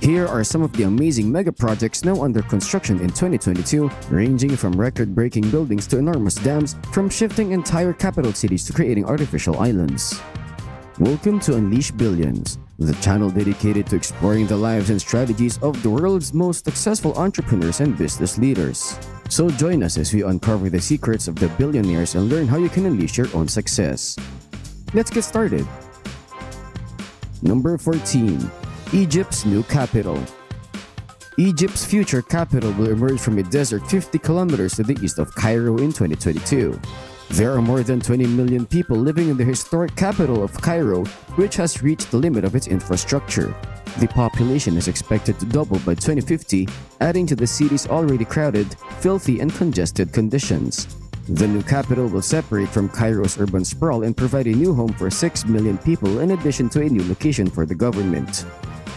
Here are some of the amazing mega projects now under construction in 2022, ranging from record-breaking buildings to enormous dams, from shifting entire capital cities to creating artificial islands. Welcome to Unleash Billions, the channel dedicated to exploring the lives and strategies of the world's most successful entrepreneurs and business leaders. So join us as we uncover the secrets of the billionaires and learn how you can unleash your own success. Let's get started. Number 14. Egypt's new capital. Egypt's future capital will emerge from a desert 50 kilometers to the east of Cairo in 2022. There are more than 20 million people living in the historic capital of Cairo, which has reached the limit of its infrastructure. The population is expected to double by 2050, adding to the city's already crowded, filthy, and congested conditions. The new capital will separate from Cairo's urban sprawl and provide a new home for 6 million people in addition to a new location for the government.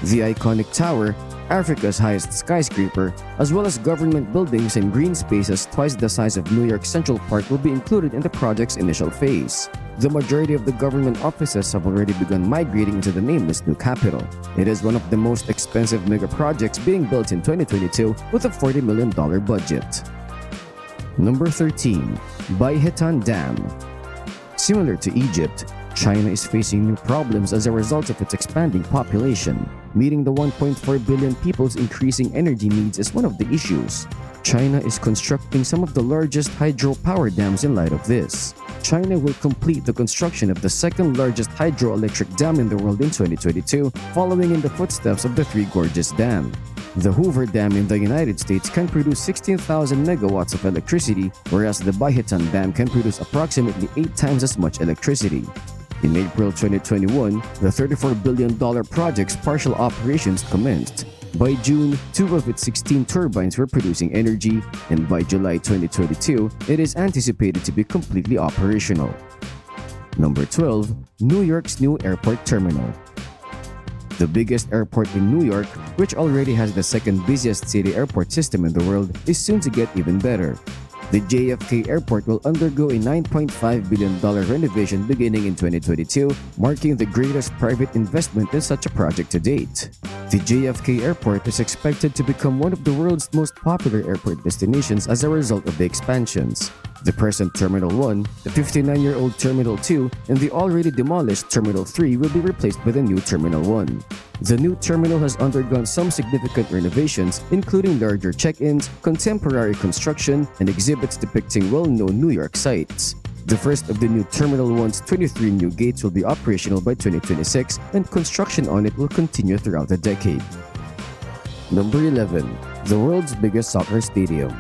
The iconic tower, Africa's highest skyscraper, as well as government buildings and green spaces twice the size of New York Central Park will be included in the project's initial phase. The majority of the government offices have already begun migrating into the nameless new capital. It is one of the most expensive mega projects being built in 2022 with a $40 million budget. Number 13. Baihetan Dam. Similar to Egypt, China is facing new problems as a result of its expanding population. Meeting the 1.4 billion people's increasing energy needs is one of the issues. China is constructing some of the largest hydropower dams in light of this. China will complete the construction of the second largest hydroelectric dam in the world in 2022, following in the footsteps of the Three Gorges Dam. The Hoover Dam in the United States can produce 16,000 megawatts of electricity, whereas the Baihetan Dam can produce approximately 8 times as much electricity. In April 2021, the $34 billion project's partial operations commenced. By June, 2 of its 16 turbines were producing energy, and by July 2022, it is anticipated to be completely operational. Number 12. New York's new airport terminal. The biggest airport in New York, which already has the second busiest city airport system in the world, is soon to get even better. The JFK Airport will undergo a $9.5 billion renovation beginning in 2022, marking the greatest private investment in such a project to date. The JFK Airport is expected to become one of the world's most popular airport destinations as a result of the expansions. The present Terminal 1, the 59-year-old Terminal 2, and the already demolished Terminal 3 will be replaced by the new Terminal 1. The new terminal has undergone some significant renovations, including larger check-ins, contemporary construction, and exhibits depicting well-known New York sites. The first of the new Terminal 1's 23 new gates will be operational by 2026, and construction on it will continue throughout the decade. Number 11. The world's biggest soccer stadium.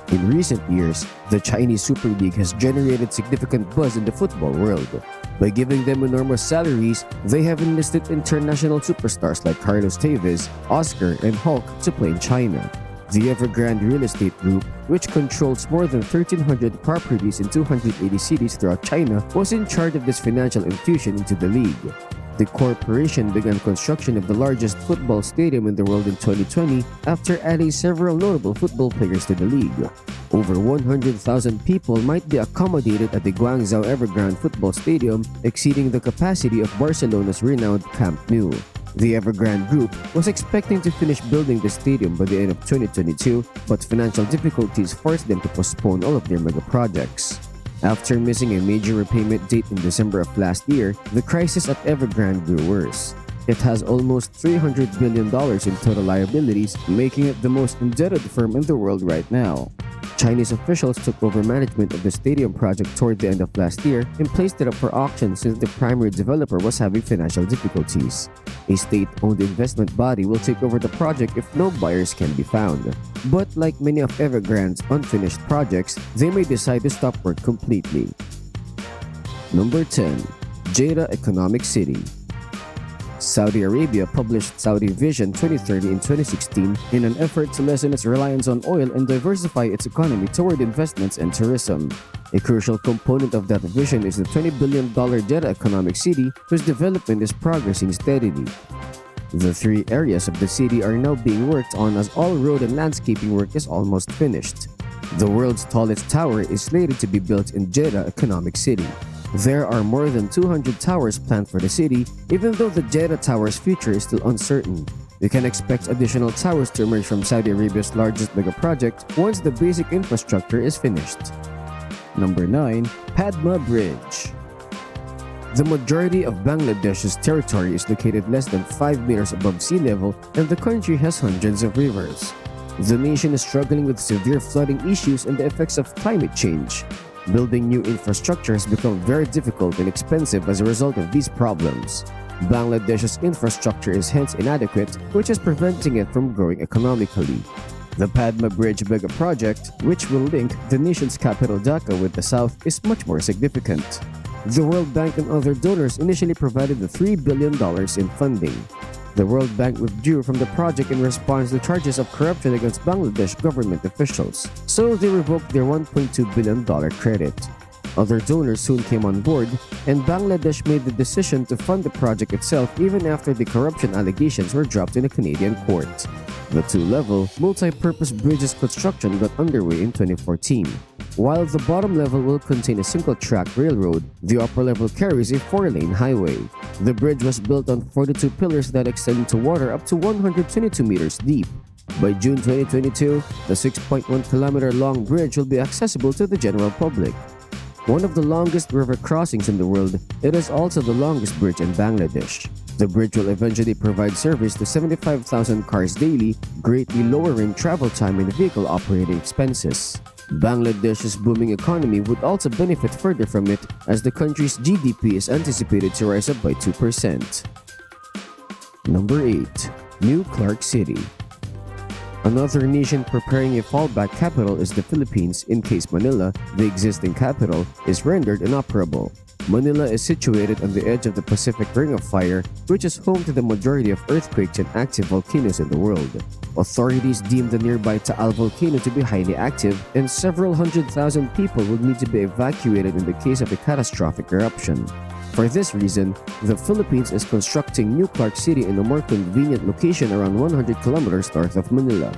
In recent years, the Chinese Super League has generated significant buzz in the football world. By giving them enormous salaries, they have enlisted international superstars like Carlos Tevez, Oscar, and Hulk to play in China. The Evergrande Real Estate Group, which controls more than 1,300 properties in 280 cities throughout China, was in charge of this financial infusion into the league. The corporation began construction of the largest football stadium in the world in 2020 after adding several notable football players to the league. Over 100,000 people might be accommodated at the Guangzhou Evergrande Football Stadium, exceeding the capacity of Barcelona's renowned Camp Nou. The Evergrande Group was expecting to finish building the stadium by the end of 2022, but financial difficulties forced them to postpone all of their mega projects. After missing a major repayment date in December of last year, the crisis at Evergrande grew worse. It has almost $300 billion in total liabilities, making it the most indebted firm in the world right now. Chinese officials took over management of the stadium project toward the end of last year and placed it up for auction since the primary developer was having financial difficulties. A state-owned investment body will take over the project if no buyers can be found. But like many of Evergrande's unfinished projects, they may decide to stop work completely. Number 10. Jeddah Economic City. Saudi Arabia published Saudi Vision 2030 in 2016 in an effort to lessen its reliance on oil and diversify its economy toward investments and tourism. A crucial component of that vision is the $20 billion Jeddah Economic City, whose development is progressing steadily. The 3 areas of the city are now being worked on as all road and landscaping work is almost finished. The world's tallest tower is slated to be built in Jeddah Economic City. There are more than 200 towers planned for the city, even though the Jeddah Tower's future is still uncertain. You can expect additional towers to emerge from Saudi Arabia's largest mega project once the basic infrastructure is finished. Number 9. Padma Bridge. The majority of Bangladesh's territory is located less than 5 meters above sea level, and the country has hundreds of rivers. The nation is struggling with severe flooding issues and the effects of climate change. Building new infrastructure has become very difficult and expensive as a result of these problems. Bangladesh's infrastructure is hence inadequate, which is preventing it from growing economically. The Padma Bridge mega project, which will link the nation's capital Dhaka with the south, is much more significant. The World Bank and other donors initially provided the $3 billion in funding. The World Bank withdrew from the project in response to charges of corruption against Bangladesh government officials, so they revoked their $1.2 billion credit. Other donors soon came on board, and Bangladesh made the decision to fund the project itself even after the corruption allegations were dropped in a Canadian court. The two-level, multi-purpose bridge's construction got underway in 2014. While the bottom level will contain a single-track railroad, the upper level carries a 4-lane highway. The bridge was built on 42 pillars that extend into water up to 122 meters deep. By June 2022, the 6.1-kilometer-long bridge will be accessible to the general public. One of the longest river crossings in the world, it is also the longest bridge in Bangladesh. The bridge will eventually provide service to 75,000 cars daily, greatly lowering travel time and vehicle operating expenses. Bangladesh's booming economy would also benefit further from it, as the country's GDP is anticipated to rise up by 2%. Number 8. New Clark City. Another nation preparing a fallback capital is the Philippines in case Manila, the existing capital, is rendered inoperable. Manila is situated on the edge of the Pacific Ring of Fire, which is home to the majority of earthquakes and active volcanoes in the world. Authorities deem the nearby Taal volcano to be highly active, and several 100,000 people would need to be evacuated in the case of a catastrophic eruption. For this reason, the Philippines is constructing New Clark City in a more convenient location around 100 kilometers north of Manila.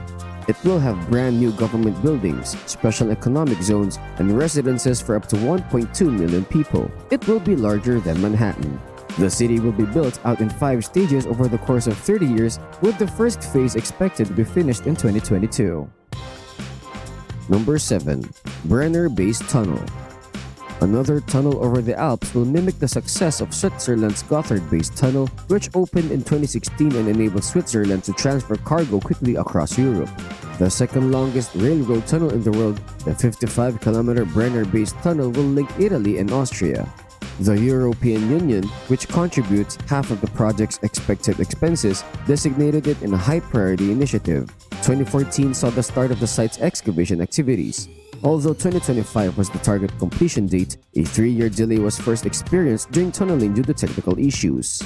It will have brand new government buildings, special economic zones, and residences for up to 1.2 million people. It will be larger than Manhattan. The city will be built out in 5 stages over the course of 30 years, with the first phase expected to be finished in 2022. Number 7. Brenner Base Tunnel. Another tunnel over the Alps will mimic the success of Switzerland's Gotthard Base Tunnel, which opened in 2016 and enabled Switzerland to transfer cargo quickly across Europe. The second longest railroad tunnel in the world, the 55-kilometer Brenner Base Tunnel, will link Italy and Austria. The European Union, which contributes half of the project's expected expenses, designated it in a high-priority initiative. 2014 saw the start of the site's excavation activities. Although 2025 was the target completion date, a 3-year delay was first experienced during tunneling due to technical issues.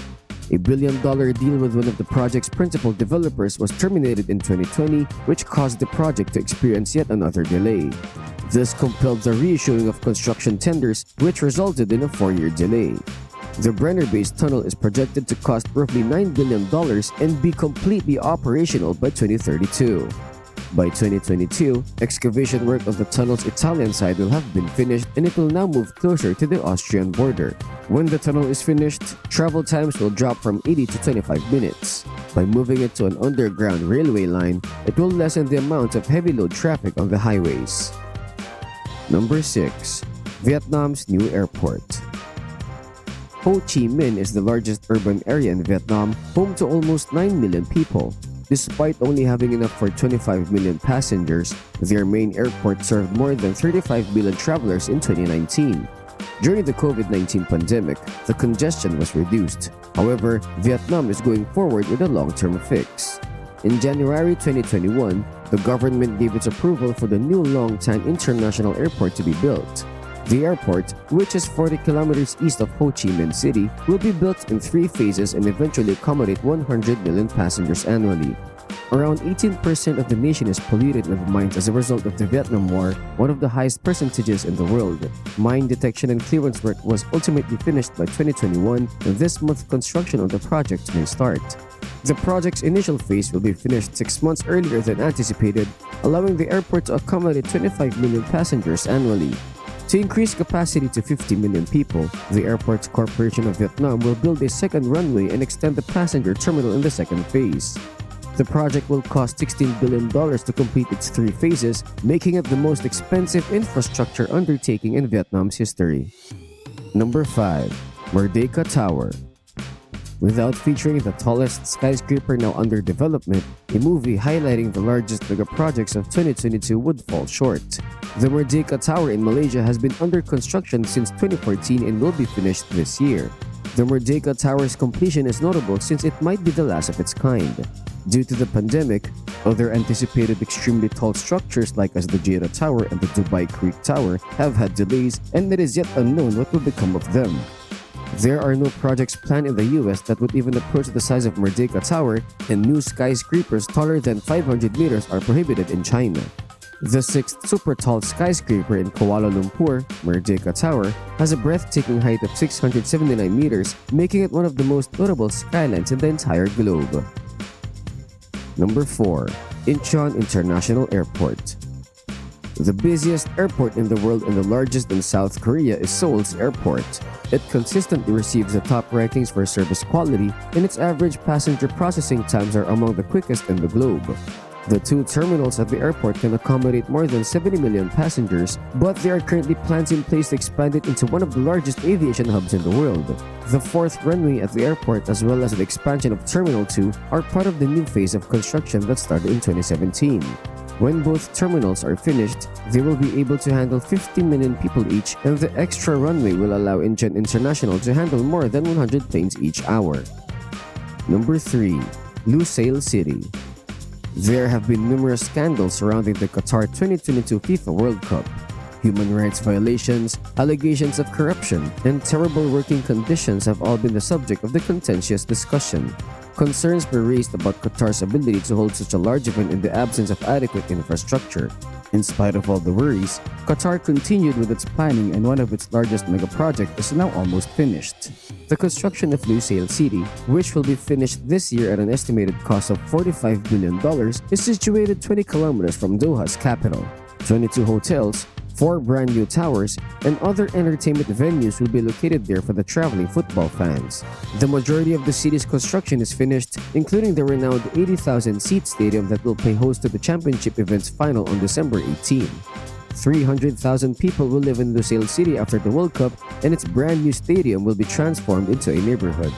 A $1 billion deal with one of the project's principal developers was terminated in 2020, which caused the project to experience yet another delay. This compelled the reissuing of construction tenders, which resulted in a 4-year delay. The Brenner Base Tunnel is projected to cost roughly $9 billion and be completely operational by 2032. By 2022, excavation work of the tunnel's Italian side will have been finished, and it will now move closer to the Austrian border. When the tunnel is finished, travel times will drop from 80 to 25 minutes. By moving it to an underground railway line, it will lessen the amount of heavy load traffic on the highways. Number 6. Vietnam's new airport. Ho Chi Minh is the largest urban area in Vietnam, home to almost 9 million people. Despite only having enough for 25 million passengers, their main airport served more than 35 million travelers in 2019. During the COVID-19 pandemic, the congestion was reduced. However, Vietnam is going forward with a long-term fix. In January 2021, the government gave its approval for the new Long Tan International Airport to be built. The airport, which is 40 kilometers east of Ho Chi Minh City, will be built in 3 phases and eventually accommodate 100 million passengers annually. Around 18% of the nation is polluted with mines as a result of the Vietnam War, one of the highest percentages in the world. Mine detection and clearance work was ultimately finished by 2021, and this month construction on the project may start. The project's initial phase will be finished 6 months earlier than anticipated, allowing the airport to accommodate 25 million passengers annually. To increase capacity to 50 million people, the Airports Corporation of Vietnam will build a second runway and extend the passenger terminal in the second phase. The project will cost $16 billion to complete its 3 phases, making it the most expensive infrastructure undertaking in Vietnam's history. Number 5. Merdeka Tower. Without featuring the tallest skyscraper now under development, a movie highlighting the largest megaprojects of 2022 would fall short. The Merdeka Tower in Malaysia has been under construction since 2014 and will be finished this year. The Merdeka Tower's completion is notable since it might be the last of its kind. Due to the pandemic, other anticipated extremely tall structures like as the Jeddah Tower and the Dubai Creek Tower have had delays, and it is yet unknown what will become of them. There are no projects planned in the US that would even approach the size of Merdeka Tower, and new skyscrapers taller than 500 meters are prohibited in China. The 6th super tall skyscraper in Kuala Lumpur, Merdeka Tower, has a breathtaking height of 679 meters, making it one of the most notable skylines in the entire globe. Number 4. Incheon International Airport. The busiest airport in the world and the largest in South Korea is Seoul's airport. It consistently receives the top rankings for service quality, and its average passenger processing times are among the quickest in the globe. The 2 terminals at the airport can accommodate more than 70 million passengers, but there are currently plans in place to expand it into one of the largest aviation hubs in the world. The 4th runway at the airport as well as the expansion of Terminal 2 are part of the new phase of construction that started in 2017. When both terminals are finished, they will be able to handle 50 million people each, and the extra runway will allow Incheon International to handle more than 100 planes each hour. Number 3. Lusail City. There have been numerous scandals surrounding the Qatar 2022 FIFA World Cup. Human rights violations, allegations of corruption, and terrible working conditions have all been the subject of the contentious discussion. Concerns were raised about Qatar's ability to hold such a large event in the absence of adequate infrastructure. In spite of all the worries, Qatar continued with its planning, and one of its largest megaprojects is now almost finished. The construction of Lusail City, which will be finished this year at an estimated cost of $45 billion, is situated 20 kilometers from Doha's capital. 22 hotels, 4 brand new towers, and other entertainment venues will be located there for the traveling football fans. The majority of the city's construction is finished, including the renowned 80,000-seat stadium that will play host to the championship event's final on December 18. 300,000 people will live in Lusail City after the World Cup, and its brand new stadium will be transformed into a neighborhood.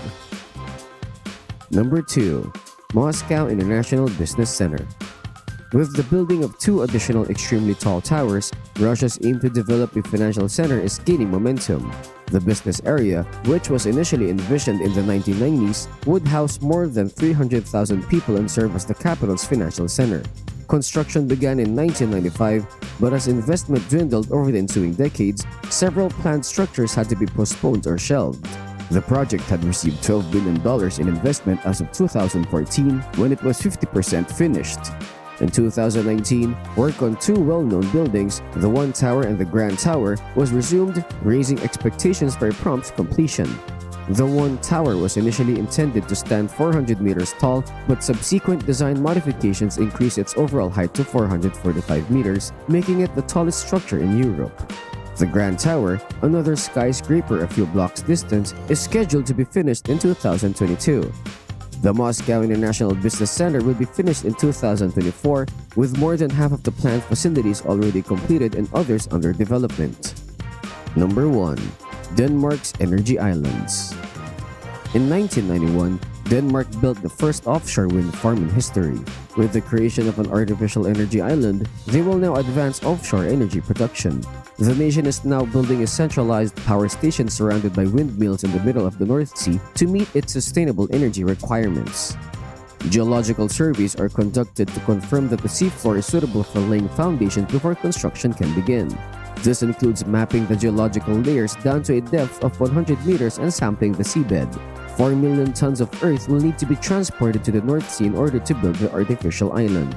Number 2. Moscow International Business Center. With the building of 2 additional extremely tall towers, Russia's aim to develop a financial center is gaining momentum. The business area, which was initially envisioned in the 1990s, would house more than 300,000 people and serve as the capital's financial center. Construction began in 1995, but as investment dwindled over the ensuing decades, several planned structures had to be postponed or shelved. The project had received $12 billion in investment as of 2014, when it was 50% finished. In 2019, work on 2 well-known buildings, the One Tower and the Grand Tower, was resumed, raising expectations for a prompt completion. The One Tower was initially intended to stand 400 meters tall, but subsequent design modifications increased its overall height to 445 meters, making it the tallest structure in Europe. The Grand Tower, another skyscraper a few blocks distant, is scheduled to be finished in 2022. The Moscow International Business Center will be finished in 2024, with more than half of the planned facilities already completed and others under development. Number 1. Denmark's Energy Islands. In 1991, Denmark built the first offshore wind farm in history. With the creation of an artificial energy island, they will now advance offshore energy production. The nation is now building a centralized power station surrounded by windmills in the middle of the North Sea to meet its sustainable energy requirements. Geological surveys are conducted to confirm that the seafloor is suitable for laying foundations before construction can begin. This includes mapping the geological layers down to a depth of 100 meters and sampling the seabed. 4 million tons of earth will need to be transported to the North Sea in order to build the artificial island.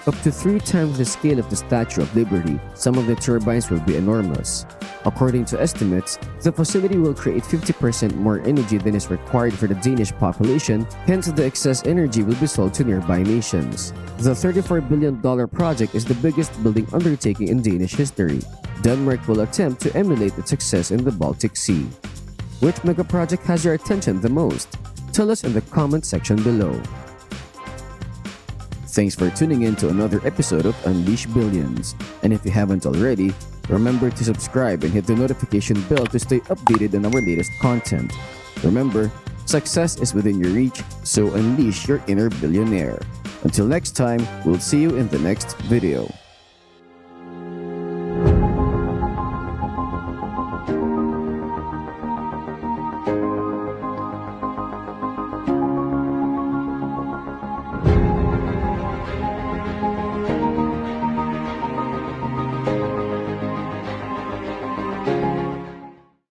Up to 3 times the scale of the Statue of Liberty, some of the turbines will be enormous. According to estimates, the facility will create 50% more energy than is required for the Danish population, hence the excess energy will be sold to nearby nations. The $34 billion project is the biggest building undertaking in Danish history. Denmark will attempt to emulate its success in the Baltic Sea. Which megaproject has your attention the most? Tell us in the comment section below. Thanks for tuning in to another episode of Unleash Billions. And if you haven't already, remember to subscribe and hit the notification bell to stay updated on our latest content. Remember, success is within your reach, so unleash your inner billionaire. Until next time, we'll see you in the next video.